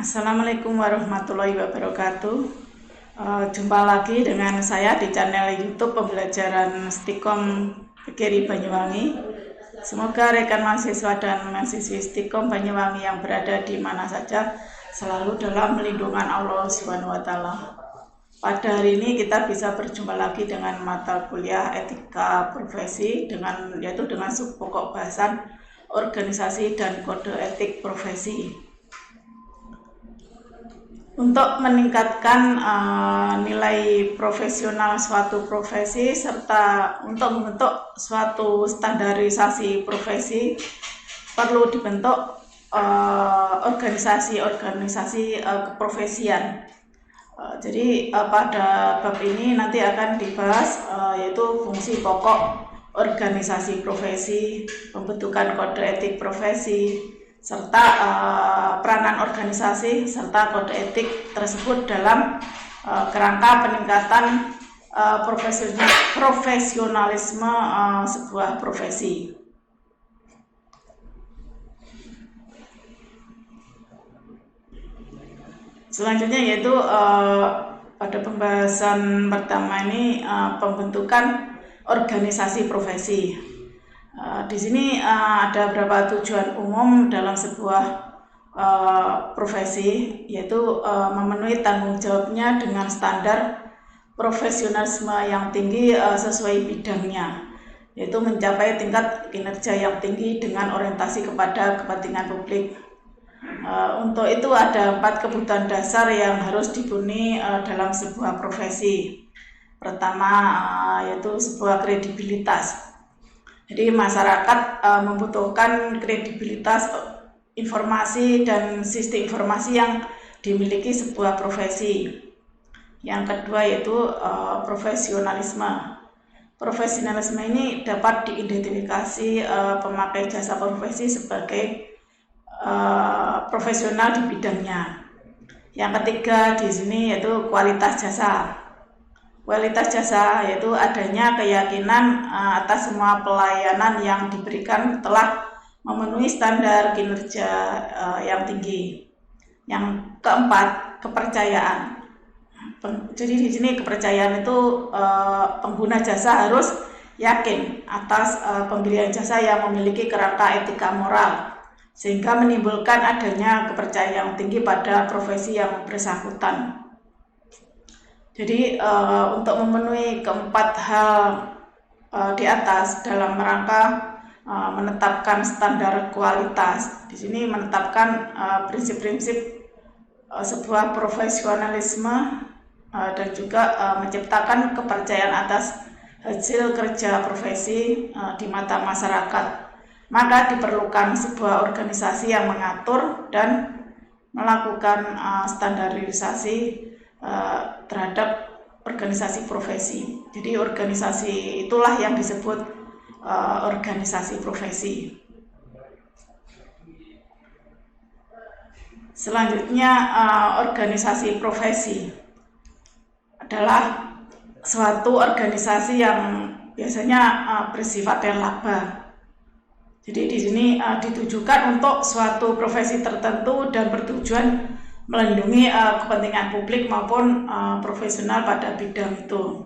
Assalamualaikum warahmatullahi wabarakatuh. Jumpa lagi dengan saya di channel YouTube Pembelajaran Stikom PGRI Banyuwangi. Semoga rekan mahasiswa dan mahasiswi Stikom Banyuwangi yang berada di mana saja selalu dalam lindungan Allah SWT. Pada hari ini kita bisa berjumpa lagi dengan mata kuliah etika profesi yaitu dengan subpokok bahasan organisasi dan kode etik profesi. Untuk meningkatkan nilai profesional suatu profesi serta untuk membentuk suatu standarisasi profesi perlu dibentuk organisasi keprofesian. Jadi pada bab ini nanti akan dibahas yaitu fungsi pokok organisasi profesi, pembentukan kode etik profesi, serta peranan organisasi serta kode etik tersebut dalam kerangka peningkatan profesionalisme sebuah profesi. Selanjutnya yaitu pada pembahasan pertama ini pembentukan organisasi profesi. Di sini ada beberapa tujuan umum dalam sebuah profesi, yaitu memenuhi tanggung jawabnya dengan standar profesionalisme yang tinggi sesuai bidangnya, yaitu mencapai tingkat kinerja yang tinggi dengan orientasi kepada kepentingan publik. Untuk itu ada 4 kebutuhan dasar yang harus dipenuhi dalam sebuah profesi. Pertama yaitu sebuah kredibilitas. Jadi masyarakat membutuhkan kredibilitas informasi dan sistem informasi yang dimiliki sebuah profesi. Yang kedua yaitu profesionalisme. Profesionalisme ini dapat diidentifikasi pemakai jasa profesi sebagai profesional di bidangnya. Yang ketiga di sini yaitu kualitas jasa. Kualitas jasa yaitu adanya keyakinan atas semua pelayanan yang diberikan telah memenuhi standar kinerja yang tinggi. Yang keempat, kepercayaan. Jadi di sini kepercayaan itu pengguna jasa harus yakin atas pemberian jasa yang memiliki kerangka etika moral, sehingga menimbulkan adanya kepercayaan yang tinggi pada profesi yang bersangkutan. Jadi untuk memenuhi keempat hal di atas dalam rangka menetapkan standar kualitas, di sini menetapkan prinsip-prinsip sebuah profesionalisme dan juga menciptakan kepercayaan atas hasil kerja profesi di mata masyarakat. Maka diperlukan sebuah organisasi yang mengatur dan melakukan standarisasi terhadap organisasi profesi. Jadi organisasi itulah yang disebut organisasi profesi. Selanjutnya organisasi profesi adalah suatu organisasi yang biasanya bersifat laba. Jadi di sini ditujukan untuk suatu profesi tertentu dan bertujuan melindungi kepentingan publik maupun profesional pada bidang itu.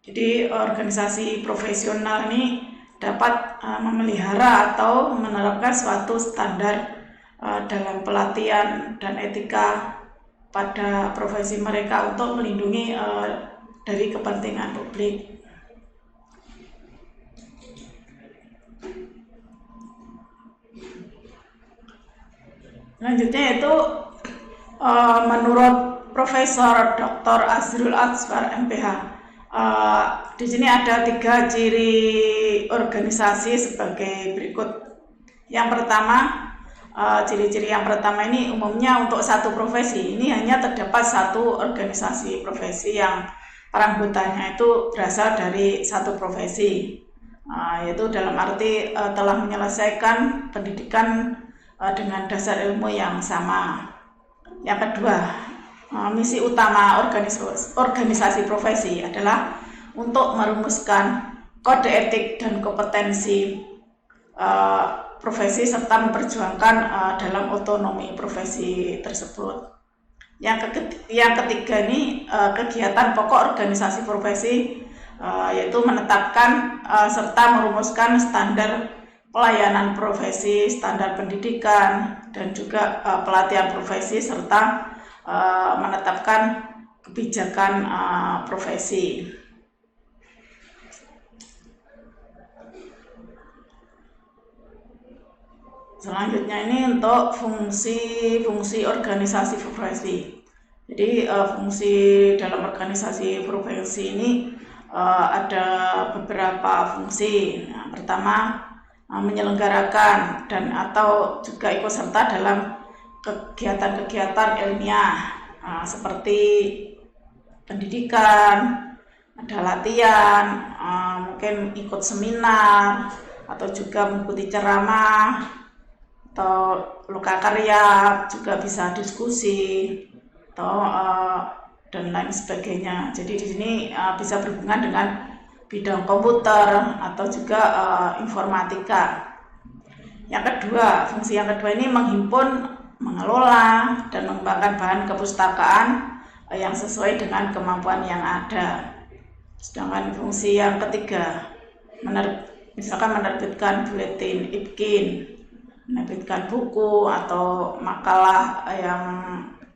Jadi organisasi profesional ini dapat memelihara atau menerapkan suatu standar dalam pelatihan dan etika pada profesi mereka untuk melindungi dari kepentingan publik. Selanjutnya itu menurut Profesor Dr. Azrul Atswar MPH, di sini ada 3 ciri organisasi sebagai berikut. Yang pertama, ciri-ciri yang pertama ini umumnya untuk satu profesi. Ini hanya terdapat satu organisasi profesi yang para anggotanya itu berasal dari satu profesi, yaitu dalam arti telah menyelesaikan pendidikan dengan dasar ilmu yang sama. Yang kedua, misi utama organisasi profesi adalah untuk merumuskan kode etik dan kompetensi profesi serta memperjuangkan dalam otonomi profesi tersebut. Yang ketiga ini kegiatan pokok organisasi profesi, yaitu menetapkan serta merumuskan standar pelayanan profesi, standar pendidikan, dan juga pelatihan profesi, serta menetapkan kebijakan profesi. Selanjutnya ini untuk fungsi organisasi profesi. Jadi fungsi dalam organisasi profesi ini ada beberapa fungsi. Pertama, menyelenggarakan dan atau juga ikut serta dalam kegiatan-kegiatan ilmiah seperti pendidikan, ada latihan, mungkin ikut seminar atau juga mengikuti ceramah atau lokakarya, juga bisa diskusi atau dan lain sebagainya. Jadi di sini bisa berhubungan dengan bidang komputer atau juga informatika. Fungsi yang kedua ini menghimpun, mengelola, dan mengembangkan bahan kepustakaan yang sesuai dengan kemampuan yang ada. Sedangkan fungsi yang ketiga, misalkan menerbitkan buletin IPKIN, menerbitkan buku atau makalah yang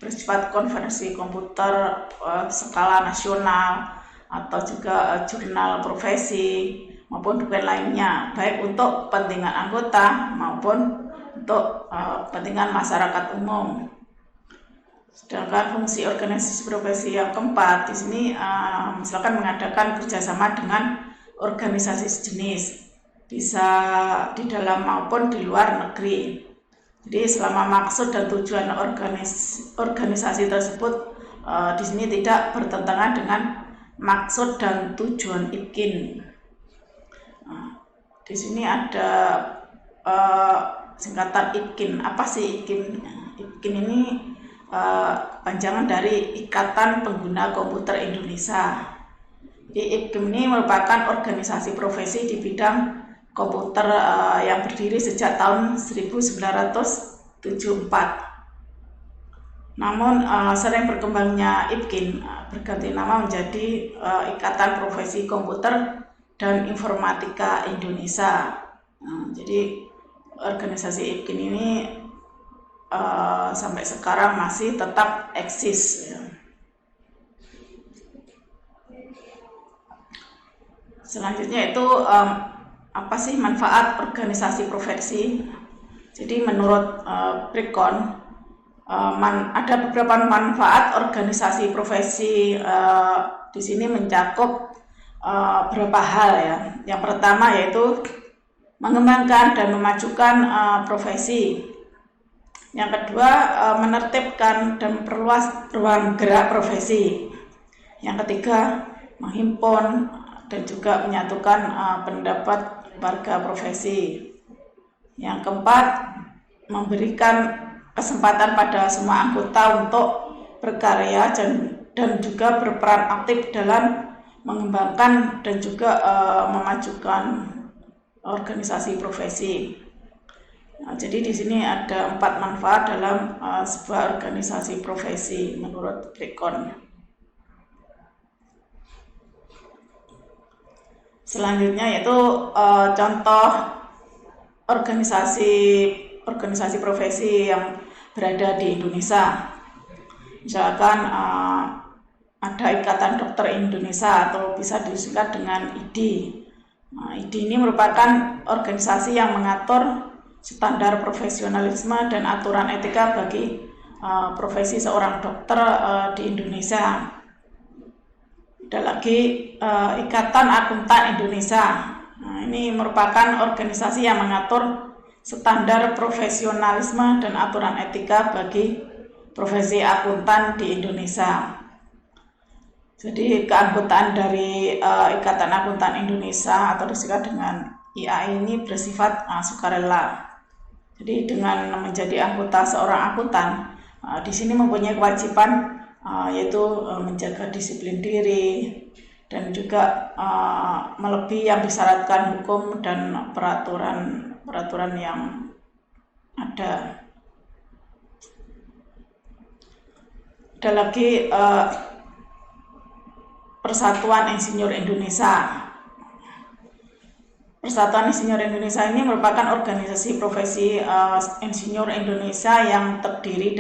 bersifat konferensi komputer skala nasional, atau juga jurnal profesi maupun dokumen lainnya, baik untuk kepentingan anggota maupun untuk kepentingan masyarakat umum. Sedangkan fungsi organisasi profesi yang keempat di sini misalkan mengadakan kerjasama dengan organisasi sejenis, bisa di dalam maupun di luar negeri. Jadi selama maksud dan tujuan organisasi tersebut di sini tidak bertentangan dengan maksud dan tujuan IPKIN. Di sini ada singkatan IPKIN. Apa sih IPKIN? IPKIN ini panjangan dari Ikatan Pengguna Komputer Indonesia. Jadi IPKIN ini merupakan organisasi profesi di bidang komputer yang berdiri sejak tahun 1974. Namun sering berkembangnya IPKIN berganti nama menjadi Ikatan Profesi Komputer dan Informatika Indonesia. Jadi organisasi IPKIN ini sampai sekarang masih tetap eksis. Selanjutnya itu apa sih manfaat organisasi profesi? Jadi menurut Breakon ada beberapa manfaat organisasi profesi di sini mencakup beberapa hal ya. Yang pertama yaitu mengembangkan dan memajukan profesi. Yang kedua menertibkan dan memperluas ruang gerak profesi. Yang ketiga menghimpun dan juga menyatukan pendapat warga profesi. Yang keempat, memberikan kesempatan pada semua anggota untuk berkarya dan juga berperan aktif dalam mengembangkan dan juga memajukan organisasi profesi. Jadi di sini ada 4 manfaat dalam sebuah organisasi profesi menurut Breakon. Selanjutnya yaitu contoh organisasi profesi yang berada di Indonesia. Misalkan ada Ikatan Dokter Indonesia atau bisa disingkat dengan IDI. IDI ini merupakan organisasi yang mengatur standar profesionalisme dan aturan etika bagi profesi seorang dokter di Indonesia. Ada lagi Ikatan Akuntan Indonesia. Ini merupakan organisasi yang mengatur standar profesionalisme dan aturan etika bagi profesi akuntan di Indonesia. Jadi keanggotaan dari Ikatan Akuntan Indonesia atau disingkat dengan IAI ini bersifat sukarela. Jadi dengan menjadi anggota seorang akuntan, di sini mempunyai kewajiban yaitu menjaga disiplin diri dan juga melebihi yang disyaratkan hukum dan peraturan peraturan yang ada. Ada lagi Persatuan Insinyur Indonesia. Persatuan Insinyur Indonesia ini merupakan organisasi profesi insinyur Indonesia yang terdiri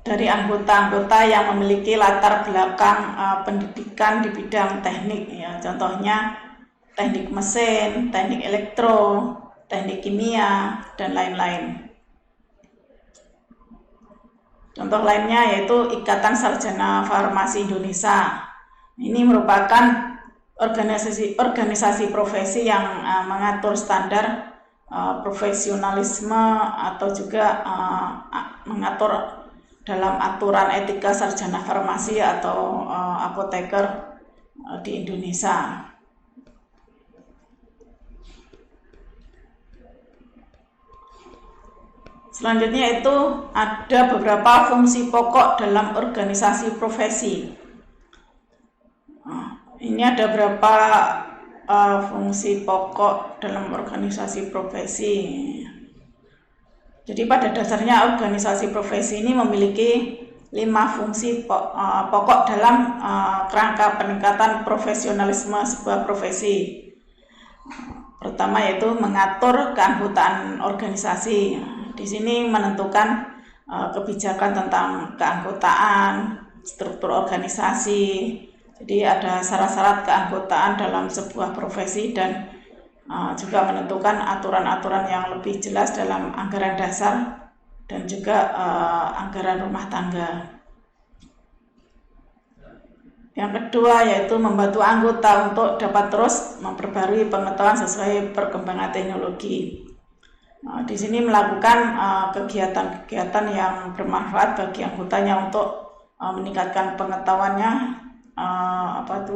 dari anggota-anggota yang memiliki latar belakang pendidikan di bidang teknik, ya. Contohnya teknik mesin, teknik elektro, teknik kimia, dan lain-lain. Contoh lainnya yaitu Ikatan Sarjana Farmasi Indonesia. Ini merupakan organisasi profesi yang mengatur standar profesionalisme atau juga mengatur dalam aturan etika sarjana farmasi atau apoteker di Indonesia. Selanjutnya itu ada beberapa fungsi pokok dalam organisasi profesi. Ini ada beberapa fungsi pokok dalam organisasi profesi. Jadi pada dasarnya organisasi profesi ini memiliki 5 fungsi pokok dalam kerangka peningkatan profesionalisme sebuah profesi. Pertama yaitu mengatur keanggotaan organisasi. Di sini menentukan kebijakan tentang keanggotaan, struktur organisasi. Jadi ada syarat-syarat keanggotaan dalam sebuah profesi dan juga menentukan aturan-aturan yang lebih jelas dalam anggaran dasar dan juga anggaran rumah tangga. Yang kedua yaitu membantu anggota untuk dapat terus memperbarui pengetahuan sesuai perkembangan teknologi. Di sini melakukan kegiatan-kegiatan yang bermanfaat bagi anggotanya untuk meningkatkan pengetahuannya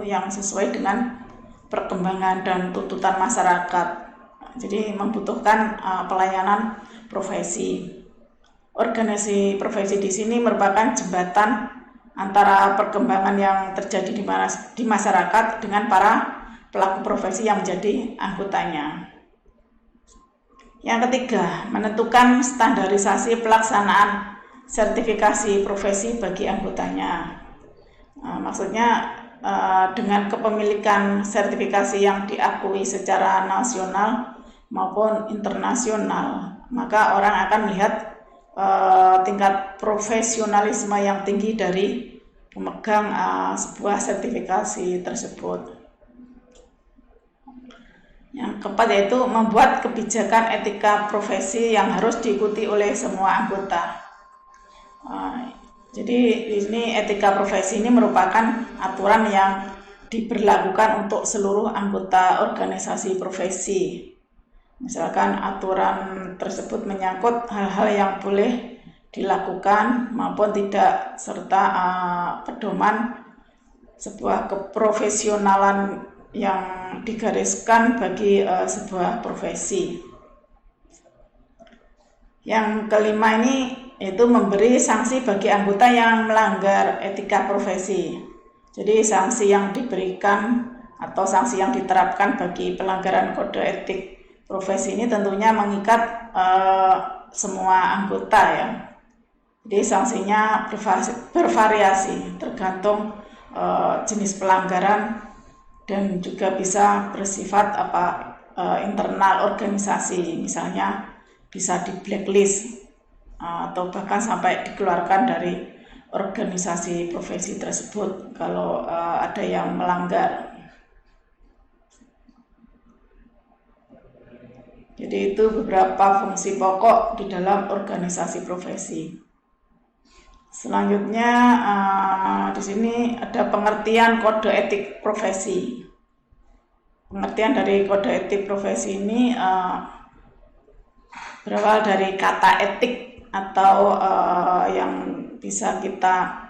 yang sesuai dengan perkembangan dan tuntutan masyarakat. Jadi membutuhkan pelayanan profesi. Organisasi profesi di sini merupakan jembatan antara perkembangan yang terjadi di masyarakat dengan para pelaku profesi yang menjadi anggotanya. Yang ketiga, menentukan standarisasi pelaksanaan sertifikasi profesi bagi anggotanya. Maksudnya dengan kepemilikan sertifikasi yang diakui secara nasional maupun internasional, maka orang akan melihat tingkat profesionalisme yang tinggi dari pemegang sebuah sertifikasi tersebut. Yang keempat yaitu membuat kebijakan etika profesi yang harus diikuti oleh semua anggota. Jadi di sini etika profesi ini merupakan aturan yang diberlakukan untuk seluruh anggota organisasi profesi. Misalkan aturan tersebut menyangkut hal-hal yang boleh dilakukan maupun tidak, serta pedoman sebuah keprofesionalan yang digariskan bagi sebuah profesi. Yang kelima ini yaitu memberi sanksi bagi anggota yang melanggar etika profesi. Jadi sanksi yang diberikan atau sanksi yang diterapkan bagi pelanggaran kode etik profesi ini tentunya mengikat semua anggota, ya. Jadi sanksinya bervariasi tergantung jenis pelanggaran dan juga bisa bersifat internal organisasi, misalnya bisa di blacklist atau bahkan sampai dikeluarkan dari organisasi profesi tersebut kalau ada yang melanggar. Jadi itu beberapa fungsi pokok di dalam organisasi profesi. Selanjutnya di sini ada pengertian kode etik profesi. Pengertian dari kode etik profesi ini berawal dari kata etik atau yang bisa kita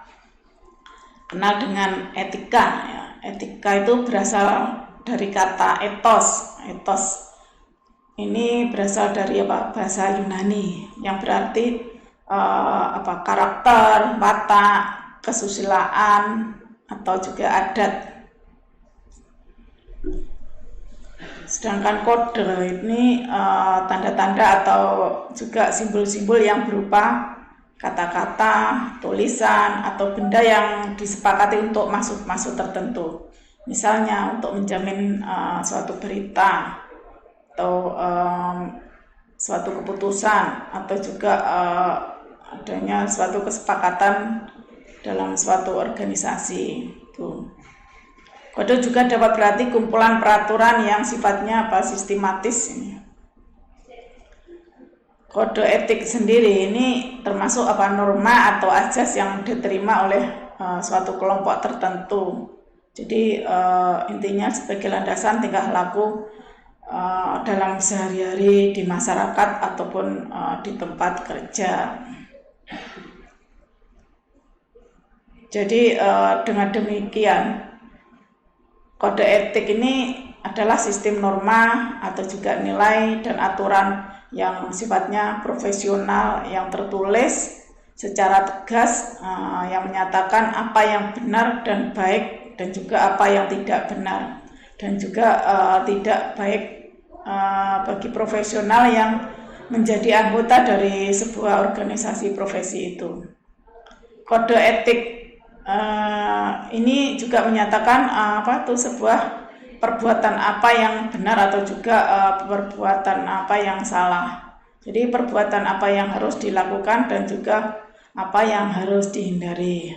kenal dengan etika, ya. Etika itu berasal dari kata ethos. Ethos ini berasal dari bahasa Yunani yang berarti karakter, watak, kesusilaan atau juga adat. Sedangkan kode ini tanda-tanda atau juga simbol-simbol yang berupa kata-kata, tulisan, atau benda yang disepakati untuk maksud-maksud tertentu. Misalnya untuk menjamin suatu berita atau suatu keputusan, atau juga adanya suatu kesepakatan dalam suatu organisasi. Kode juga dapat berarti kumpulan peraturan yang sifatnya sistematis. Kode etik sendiri ini termasuk norma atau azas yang diterima oleh suatu kelompok tertentu. Jadi intinya sebagai landasan tingkah laku dalam sehari-hari di masyarakat ataupun di tempat kerja. Jadi dengan demikian, kode etik ini adalah sistem norma atau juga nilai dan aturan yang sifatnya profesional yang tertulis secara tegas yang menyatakan apa yang benar dan baik dan juga apa yang tidak benar dan juga tidak baik bagi profesional yang menjadi anggota dari sebuah organisasi profesi itu. Kode etik ini juga menyatakan sebuah perbuatan apa yang benar atau juga perbuatan apa yang salah. Jadi perbuatan apa yang harus dilakukan dan juga apa yang harus dihindari.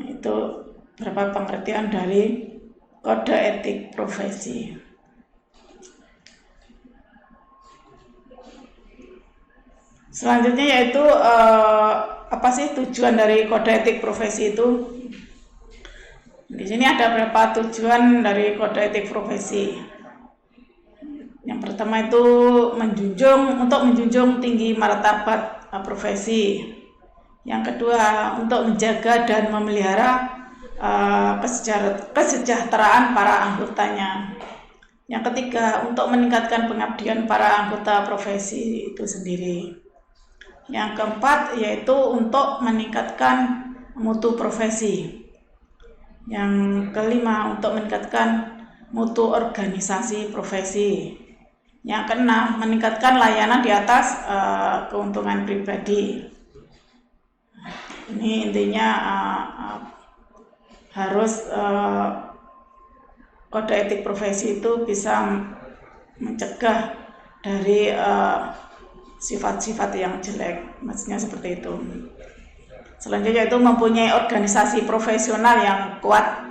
Itu beberapa pengertian dari kode etik profesi. Selanjutnya yaitu apa sih tujuan dari kode etik profesi itu? Di sini ada beberapa tujuan dari kode etik profesi. Yang pertama itu untuk menjunjung tinggi martabat profesi. Yang kedua, untuk menjaga dan memelihara kesejahteraan para anggotanya. Yang ketiga, untuk meningkatkan pengabdian para anggota profesi itu sendiri. Yang keempat, yaitu untuk meningkatkan mutu profesi. Yang kelima, untuk meningkatkan mutu organisasi profesi. Yang keenam, meningkatkan layanan di atas keuntungan pribadi. Ini intinya harus kode etik profesi itu bisa mencegah dari sifat-sifat yang jelek, maksudnya seperti itu. Selanjutnya itu mempunyai organisasi profesional yang kuat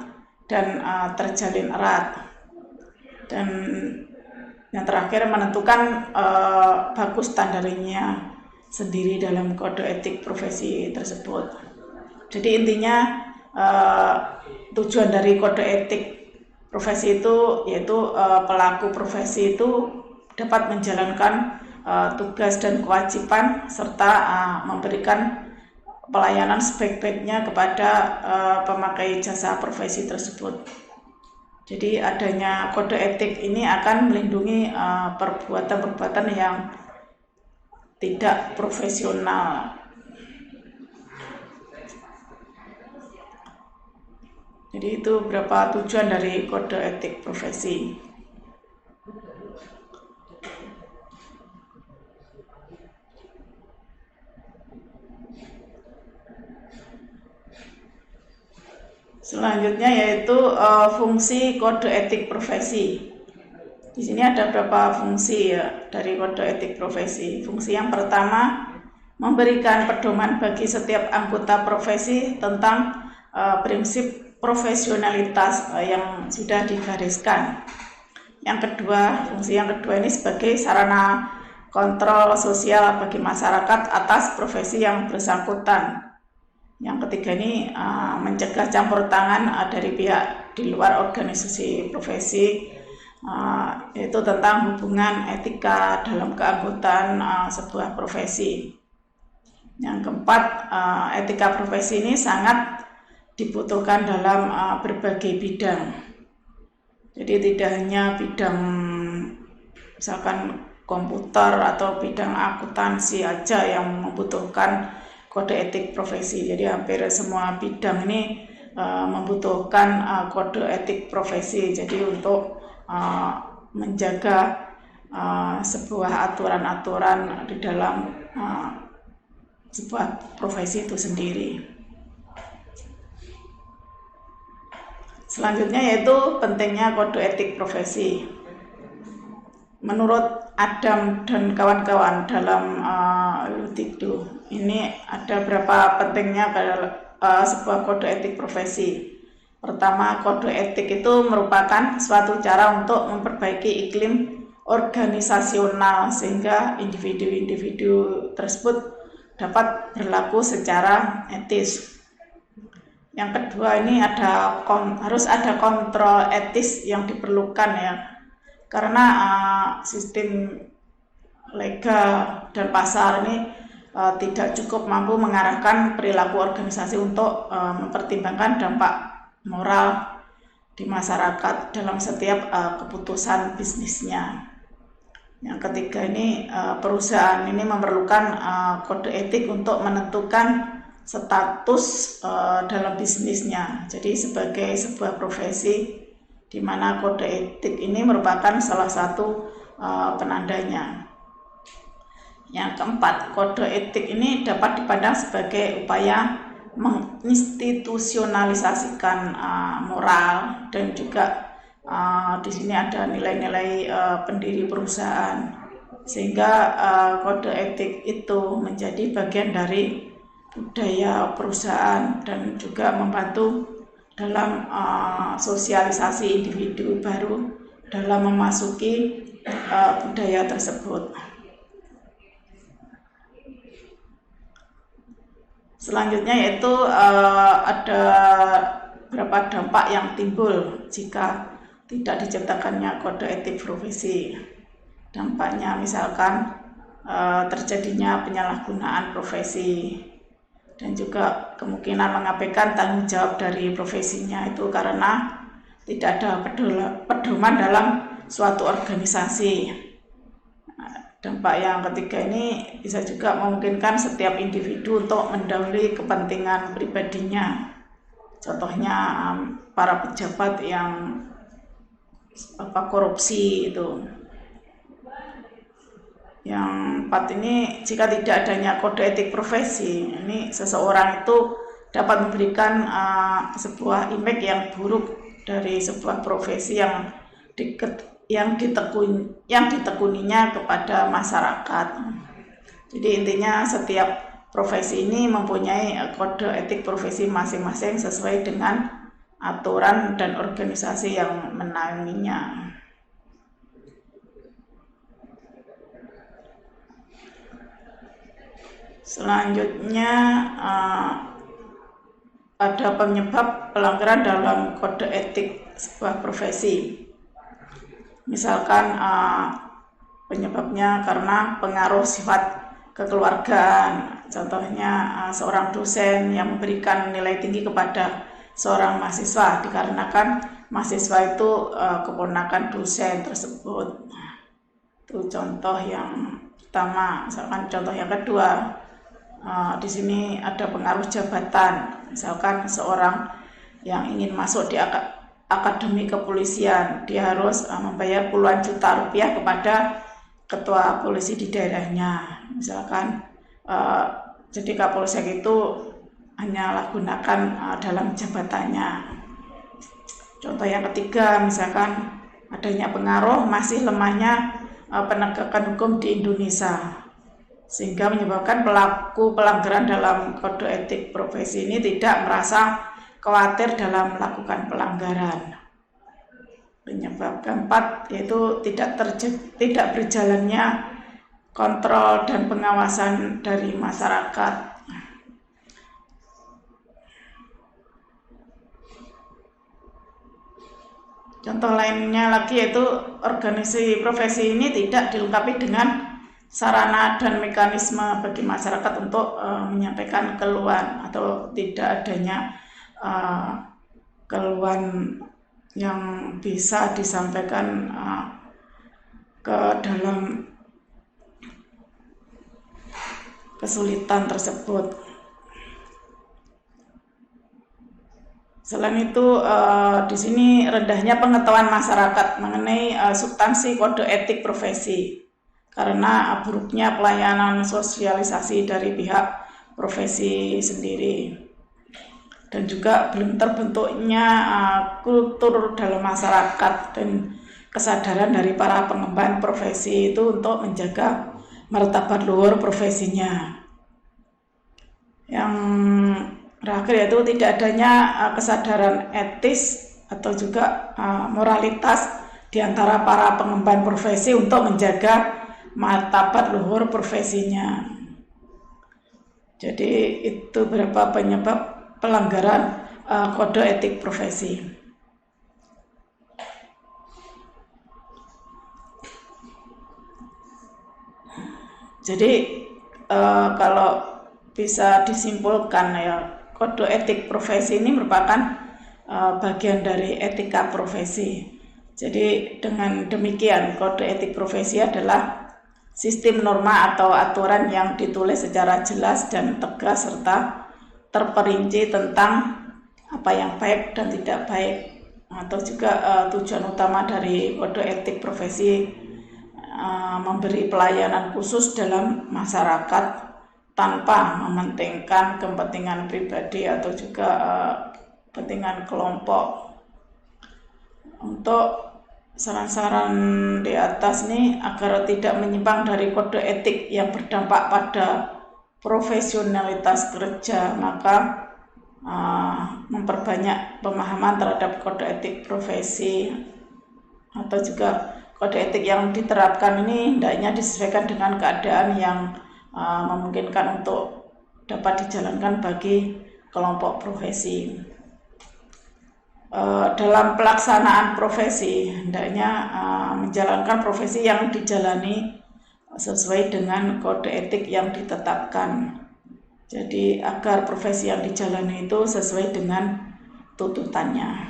dan terjalin erat. Dan yang terakhir, menentukan bagus standarnya sendiri dalam kode etik profesi tersebut. Jadi intinya tujuan dari kode etik profesi itu yaitu pelaku profesi itu dapat menjalankan tugas dan kewajiban serta memberikan pelayanan sebaik-baiknya kepada pemakai jasa profesi tersebut. Jadi adanya kode etik ini akan melindungi perbuatan-perbuatan yang tidak profesional. Jadi itu beberapa tujuan dari kode etik profesi. Selanjutnya yaitu fungsi kode etik profesi. Di sini ada beberapa fungsi dari kode etik profesi. Fungsi yang pertama, memberikan pedoman bagi setiap anggota profesi tentang prinsip profesionalitas yang sudah digariskan. Yang kedua, fungsi yang kedua ini sebagai sarana kontrol sosial bagi masyarakat atas profesi yang bersangkutan. Yang ketiga ini mencegah campur tangan dari pihak di luar organisasi profesi, yaitu tentang hubungan etika dalam keanggotaan sebuah profesi. Yang keempat, etika profesi ini sangat dibutuhkan dalam berbagai bidang. Jadi tidak hanya bidang misalkan komputer atau bidang akuntansi aja yang membutuhkan kode etik profesi. Jadi hampir semua bidang ini membutuhkan kode etik profesi. Jadi untuk menjaga sebuah aturan-aturan di dalam sebuah profesi itu sendiri. Selanjutnya yaitu pentingnya kode etik profesi. Menurut Adam dan kawan-kawan dalam Lutido, ini ada berapa pentingnya sebuah kode etik profesi. Pertama, kode etik itu merupakan suatu cara untuk memperbaiki iklim organisasional sehingga individu-individu tersebut dapat berlaku secara etis. Yang kedua, ini harus ada kontrol etis yang diperlukan ya, karena sistem legal dan pasar ini tidak cukup mampu mengarahkan perilaku organisasi untuk mempertimbangkan dampak moral di masyarakat dalam setiap keputusan bisnisnya. Yang ketiga, ini perusahaan ini memerlukan kode etik untuk menentukan status dalam bisnisnya. Jadi sebagai sebuah profesi di mana kode etik ini merupakan salah satu penandanya. Yang keempat, kode etik ini dapat dipandang sebagai upaya menginstitusionalisasikan moral dan juga di sini ada nilai-nilai pendiri perusahaan, sehingga kode etik itu menjadi bagian dari budaya perusahaan dan juga membantu dalam sosialisasi individu baru dalam memasuki budaya tersebut. Selanjutnya yaitu ada beberapa dampak yang timbul jika tidak diciptakannya kode etik profesi. Dampaknya misalkan terjadinya penyalahgunaan profesi dan juga kemungkinan mengabaikan tanggung jawab dari profesinya itu karena tidak ada pedoman dalam suatu organisasi. Dampak yang ketiga ini bisa juga memungkinkan setiap individu untuk mendahului kepentingan pribadinya. Contohnya para pejabat yang korupsi itu. Yang empat ini, jika tidak adanya kode etik profesi, ini seseorang itu dapat memberikan sebuah image yang buruk dari sebuah profesi yang ditekuninya kepada masyarakat. Jadi intinya setiap profesi ini mempunyai kode etik profesi masing-masing sesuai dengan aturan dan organisasi yang menaunginya. Selanjutnya ada penyebab pelanggaran dalam kode etik sebuah profesi. Misalkan penyebabnya karena pengaruh sifat kekeluargaan. Contohnya seorang dosen yang memberikan nilai tinggi kepada seorang mahasiswa dikarenakan mahasiswa itu keponakan dosen tersebut. Itu contoh yang pertama. Misalkan contoh yang kedua, di sini ada pengaruh jabatan. Misalkan seorang yang ingin masuk di akademi kepolisian, dia harus membayar puluhan juta rupiah kepada ketua polisi di daerahnya. Misalkan jadi kapolsek itu hanyalah gunakan dalam jabatannya. Contoh yang ketiga, misalkan adanya pengaruh masih lemahnya penegakan hukum di Indonesia, sehingga menyebabkan pelaku pelanggaran dalam kode etik profesi ini tidak merasa khawatir dalam melakukan pelanggaran. Penyebab keempat yaitu tidak berjalannya kontrol dan pengawasan dari masyarakat. Contoh lainnya lagi yaitu organisasi profesi ini tidak dilengkapi dengan sarana dan mekanisme bagi masyarakat untuk menyampaikan keluhan atau tidak adanya keluhan yang bisa disampaikan ke dalam kesulitan tersebut. Selain itu, di sini rendahnya pengetahuan masyarakat mengenai substansi kode etik profesi karena buruknya pelayanan sosialisasi dari pihak profesi sendiri, dan juga belum terbentuknya kultur dalam masyarakat dan kesadaran dari para pengemban profesi itu untuk menjaga martabat luhur profesinya. Yang terakhir yaitu tidak adanya kesadaran etis atau juga moralitas di antara para pengemban profesi untuk menjaga martabat luhur profesinya. Jadi itu beberapa penyebab pelanggaran kode etik profesi. Jadi kalau bisa disimpulkan ya, kode etik profesi ini merupakan bagian dari etika profesi. Jadi dengan demikian kode etik profesi adalah sistem norma atau aturan yang ditulis secara jelas dan tegas serta terperinci tentang apa yang baik dan tidak baik, atau juga tujuan utama dari kode etik profesi memberi pelayanan khusus dalam masyarakat tanpa mementingkan kepentingan pribadi atau juga kepentingan kelompok. Untuk saran-saran di atas nih agar tidak menyimpang dari kode etik yang berdampak pada profesionalitas kerja, maka memperbanyak pemahaman terhadap kode etik profesi atau juga kode etik yang diterapkan ini hendaknya disesuaikan dengan keadaan yang memungkinkan untuk dapat dijalankan bagi kelompok profesi. Dalam pelaksanaan profesi hendaknya menjalankan profesi yang dijalani sesuai dengan kode etik yang ditetapkan. Jadi agar profesi yang dijalani itu sesuai dengan tuntutannya.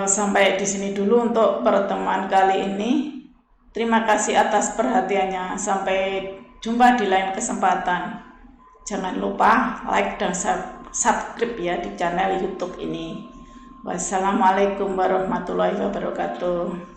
Sampai di sini dulu untuk pertemuan kali ini. Terima kasih atas perhatiannya. Sampai jumpa di lain kesempatan. Jangan lupa like dan subscribe ya di channel YouTube ini. Wassalamualaikum warahmatullahi wabarakatuh.